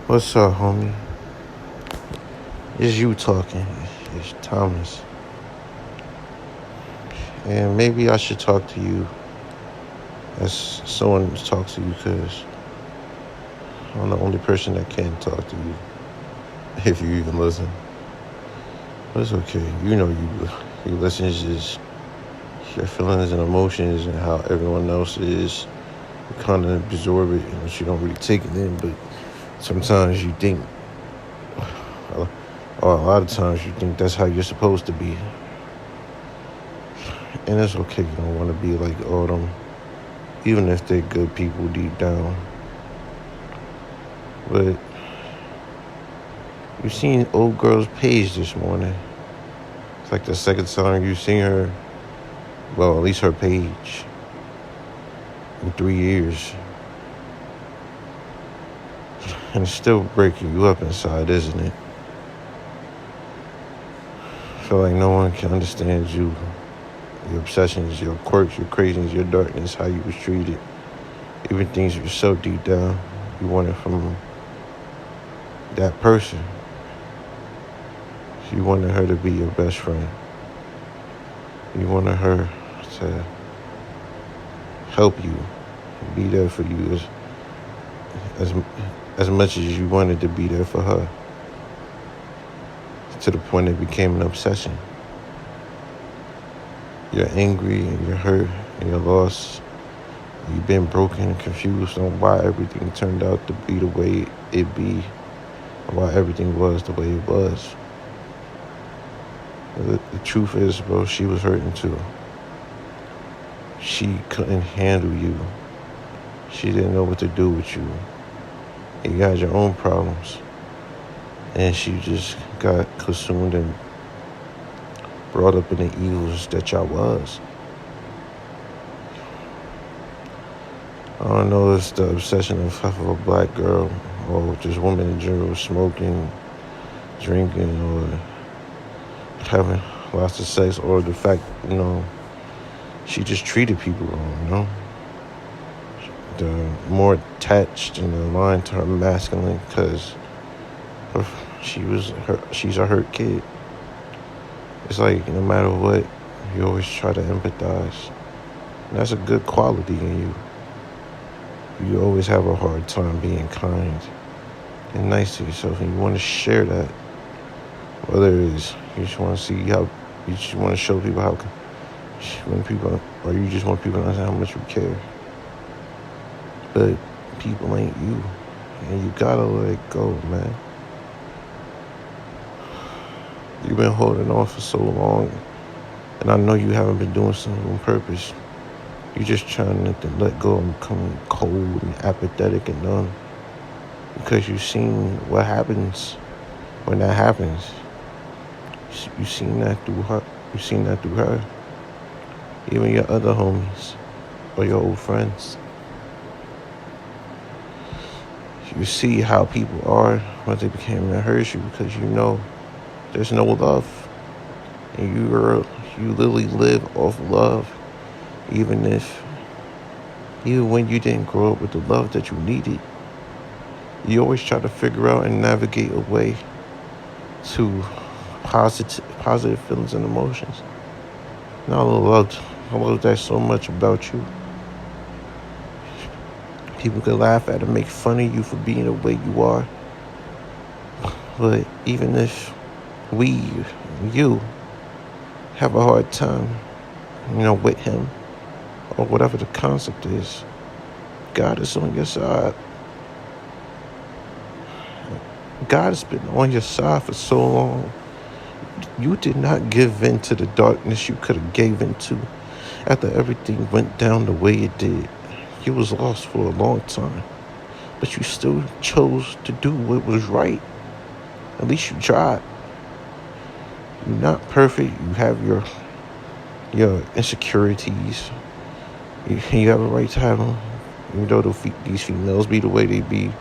What's up, homie? It's you talking. It's Thomas. And maybe I should talk to you as someone talks to you, because I'm the only person that can talk to you, if you even listen. But it's okay. You know you listen. It's just your feelings and emotions and how everyone else is. You kind of absorb it, and you don't really take it in, but sometimes you think, or a lot of times you think that's how you're supposed to be. And it's okay, you don't want to be like all them, even if they're good people deep down. But you seen old girl's page this morning. It's like the second time you've seen her, well, at least her page, in 3 years. And it's still breaking you up inside, isn't it? I feel like no one can understand you, your obsessions, your quirks, your craziness, your darkness, how you was treated, even things you're so deep down you wanted from that person. You wanted her to be your best friend. You wanted her to help you, be there for you as much as you wanted to be there for her, to the point it became an obsession. You're angry and you're hurt and you're lost. You've been broken and confused on why everything turned out to be the way it be, why everything was the way it was. The truth is, bro, she was hurting too. She couldn't handle you. She didn't know what to do with you. You had your own problems. And she just got consumed and brought up in the evils that y'all was. I don't know if it's the obsession of a black girl or just women in general, smoking, drinking, or having lots of sex, or the fact, she just treated people wrong, The more attached and aligned to her masculine, because she's a hurt kid. It's like no matter what, you always try to empathize. And that's a good quality in you. You always have a hard time being kind and nice to yourself, and you want to share that. Whether it is you just want to see how, you just want to show people how, when people, or you just want people to understand how much you care. But people ain't you, and you gotta let it go, man. You've been holding on for so long, and I know you haven't been doing something on purpose. You're just trying to let go and become cold and apathetic and numb, because you've seen what happens when that happens. You've seen that through her. You've seen that through her. Even your other homies or your old friends. You see how people are when they became to hurt you, because you know there's no love. And you literally live off love, even when you didn't grow up with the love that you needed. You always try to figure out and navigate a way to positive feelings and emotions. And I love that so much about you. People could laugh at and make fun of you for being the way you are. But even if you have a hard time, with him, or whatever the concept is, God is on your side. God has been on your side for so long. You did not give in to the darkness you could have gave into after everything went down the way it did. You was lost for a long time, but you still chose to do what was right. At least you tried. You're not perfect. You have your insecurities. You have a right to have them. Even though these females be the way they be,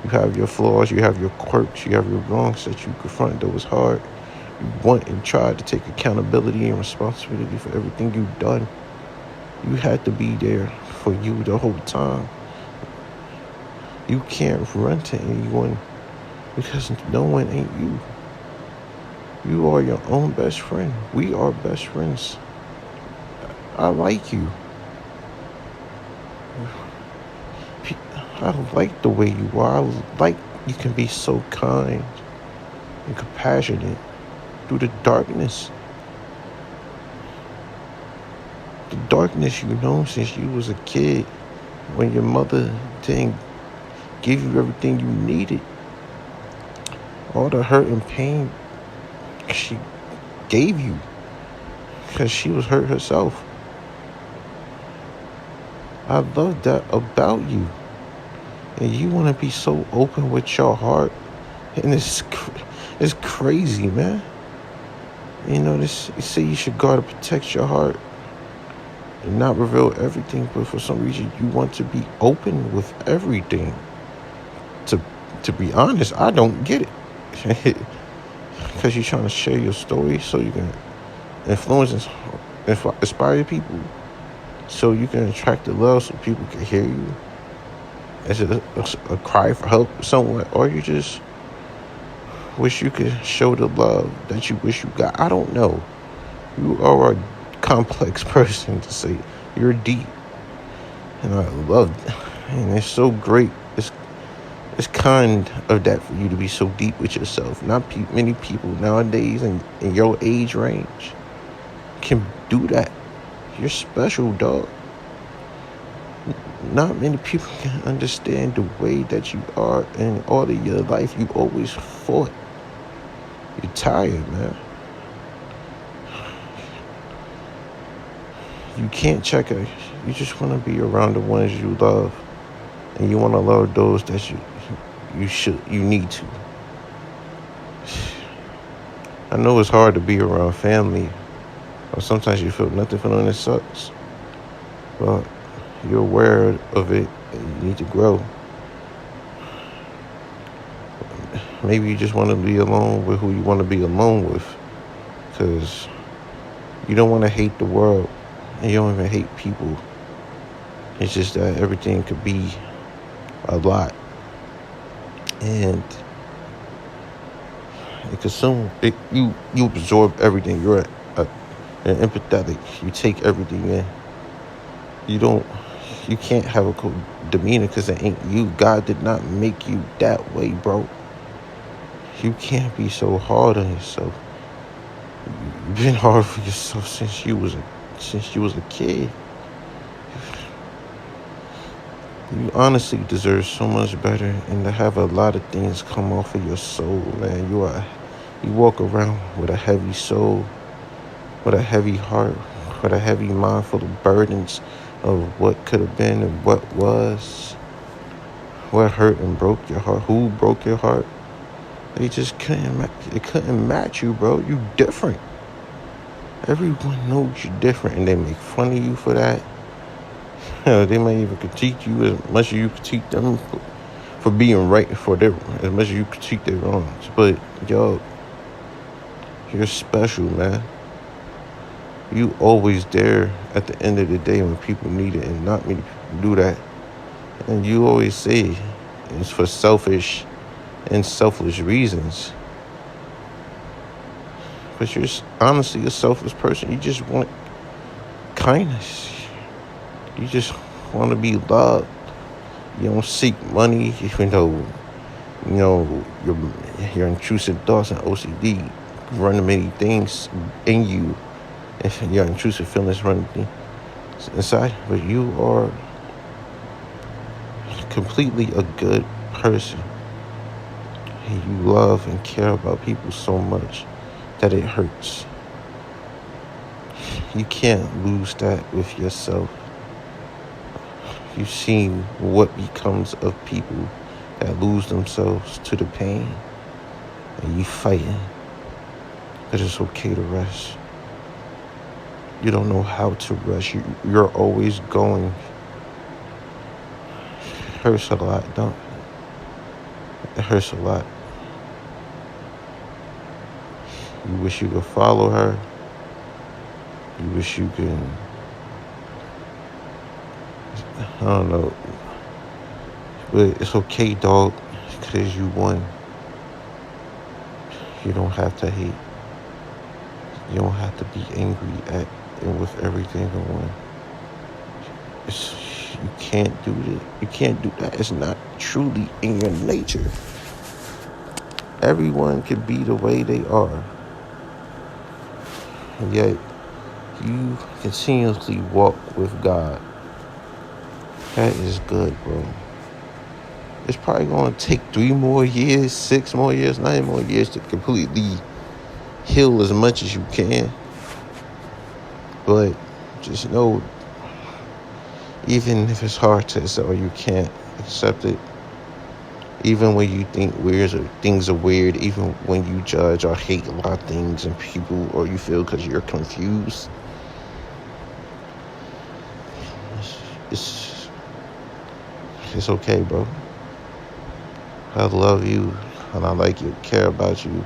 you have your flaws, you have your quirks, you have your wrongs that you confront that was hard. You want and try to take accountability and responsibility for everything you've done. You had to be there for you the whole time. You can't run to anyone Because no one ain't you. You are your own best friend. We are best friends. I like you. I like the way you are. I like you can be so kind and compassionate through the darkness. The darkness you know since you was a kid, when your mother didn't give you everything you needed. All the hurt and pain she gave you because she was hurt herself. I love that about you. And you want to be so open with your heart. And it's crazy, man. You know, you say you should guard and protect your heart and not reveal everything, but for some reason you want to be open with everything. To be honest, I don't get it. Because you're trying to share your story so you can influence and inspire people, so you can attract the love so people can hear you. Is it a cry for help somewhere, or you just wish you could show the love that you wish you got? I don't know. You are a complex person to say. You're deep, and I love it. And it's so great. It's kind of that for you to be so deep with yourself. Not many people nowadays in your age range can do that. You're special, dog. Not many people can understand the way that you are, and all of your life you always fought. You're tired, man. You can't check it. You just want to be around the ones you love, and you want to love those that you need to. I know it's hard to be around family, or sometimes you feel nothing for them, it sucks. But you're aware of it, and you need to grow. Maybe you just want to be alone with who you want to be alone with, because you don't want to hate the world, and you don't even hate people. It's just that everything could be a lot, and it consumes it. You absorb everything. You're empathetic. You take everything in. You can't have a cool demeanor because it ain't you. God did not make you that way, bro. You can't be so hard on yourself. You've been hard for yourself since you was a kid. You honestly deserve so much better, and to have a lot of things come off of your soul, man. You walk around with a heavy soul, with a heavy heart, with a heavy mind full of burdens of what could have been and what was, what hurt and broke your heart, who broke your heart. They just couldn't match you, bro. You different. Everyone knows you're different, and they make fun of you for that. They might even critique you as much as you critique them for being right, as much as you critique their wrongs. But yo, you're special, man. You always there at the end of the day when people need it, and not many people do that. And you always say it's for selfish and selfless reasons. But you're honestly a selfless person. You just want kindness. You just want to be loved. You don't seek money, even though, your intrusive thoughts and OCD run many things in you, and your intrusive feelings run inside. But you are completely a good person. And you love and care about people so much that it hurts. You can't lose that with yourself. You've seen what becomes of people that lose themselves to the pain, and you fighting. But it's okay to rest. You don't know how to rest. You're always going. It hurts a lot, don't it? It hurts a lot. You wish you could follow her. You wish you could, I don't know. But it's okay, dog, because you won. You don't have to hate. You don't have to be angry at and with everything going. You can't do that. You can't do that. It's not truly in your nature. Everyone can be the way they are. And yet, you continuously walk with God. That is good, bro. It's probably going to take 3 more years, 6 more years, 9 more years to completely heal as much as you can. But just know, even if it's hard to accept or you can't accept it, even when you think things are weird, even when you judge or hate a lot of things and people, or you feel because you're confused, it's okay, bro. I love you and I like you, care about you.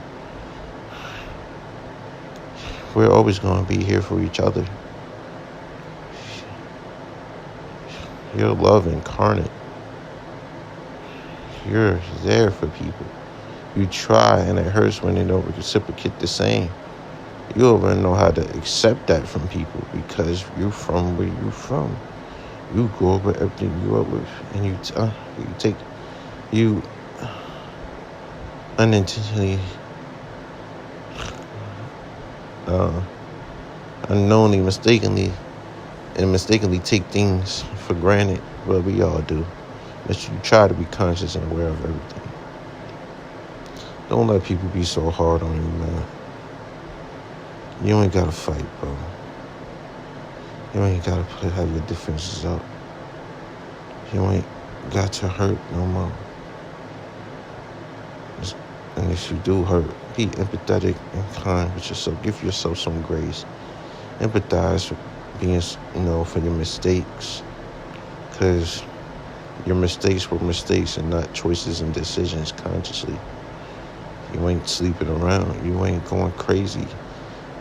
We're always going to be here for each other. You're love incarnate. You're there for people. You try and it hurts when they don't reciprocate the same. You don't even know how to accept that from people because you're from where you're from. You grow up with everything you grew up with, and you unintentionally, unknowingly, mistakenly take things for granted. Well, we all do. But you try to be conscious and aware of everything. Don't let people be so hard on you, man. You ain't gotta fight, bro. You ain't gotta have your defenses up. You ain't got to hurt no more. And if you do hurt, be empathetic and kind with yourself. Give yourself some grace. Empathize for being, for your mistakes. Because your mistakes were mistakes and not choices and decisions consciously. You ain't sleeping around. You ain't going crazy.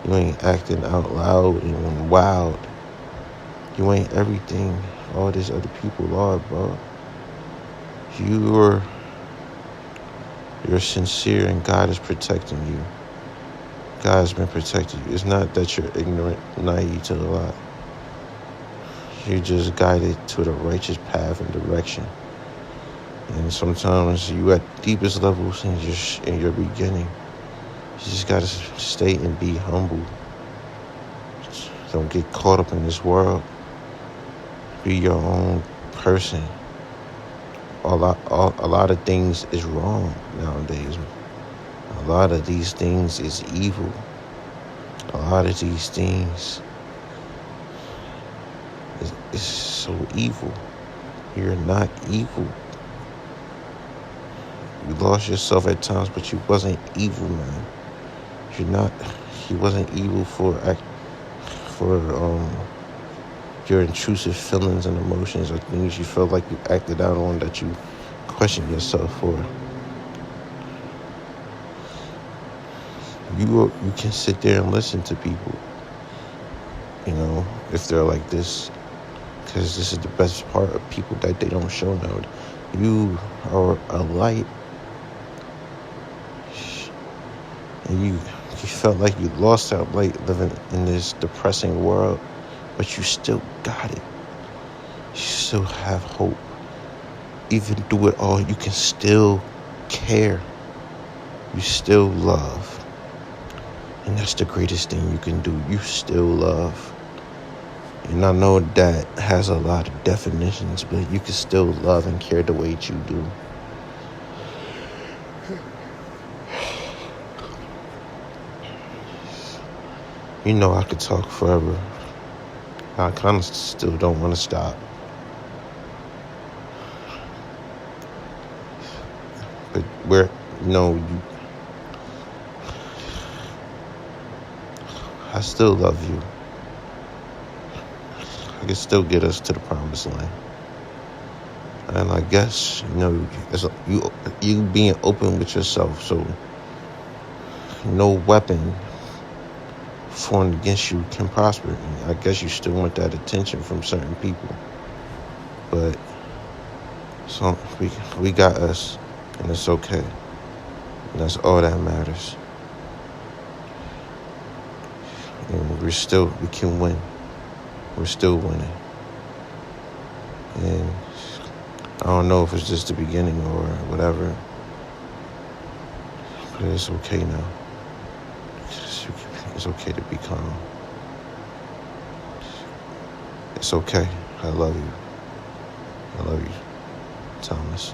You ain't acting out loud and wild. You ain't everything all these other people are, bro. You're sincere and God is protecting you. God has been protecting you. It's not that you're ignorant, naive to the lie. You're just guided to the righteous path and direction. And sometimes you at deepest levels in your beginning. You just gotta stay and be humble. Don't get caught up in this world. Be your own person. A lot of things is wrong nowadays. A lot of these things is evil. A lot of these things is so evil. You're not evil. You lost yourself at times, but you wasn't evil, man. You wasn't evil for your intrusive feelings and emotions or things you felt like you acted out on that you question yourself for. You can sit there and listen to people, if they're like this, because this is the best part of people that they don't show now. You are a light, and you felt like you lost that light living in this depressing world, but you still got it. You still have hope. Even through it all, you can still care. You still love. And that's the greatest thing you can do. You still love. And I know that has a lot of definitions, but you can still love and care the way that you do. I could talk forever. I kind of still don't want to stop. But I still love you. I can still get us to the promised land. And I guess, it's you being open with yourself, so no weapon formed against you can prosper. I guess you still want that attention from certain people. But we got us, and it's okay. And that's all that matters. we can win. We're still winning. And I don't know if it's just the beginning or whatever, but it's okay now. It's okay to be calm. It's okay. I love you. I love you, Thomas.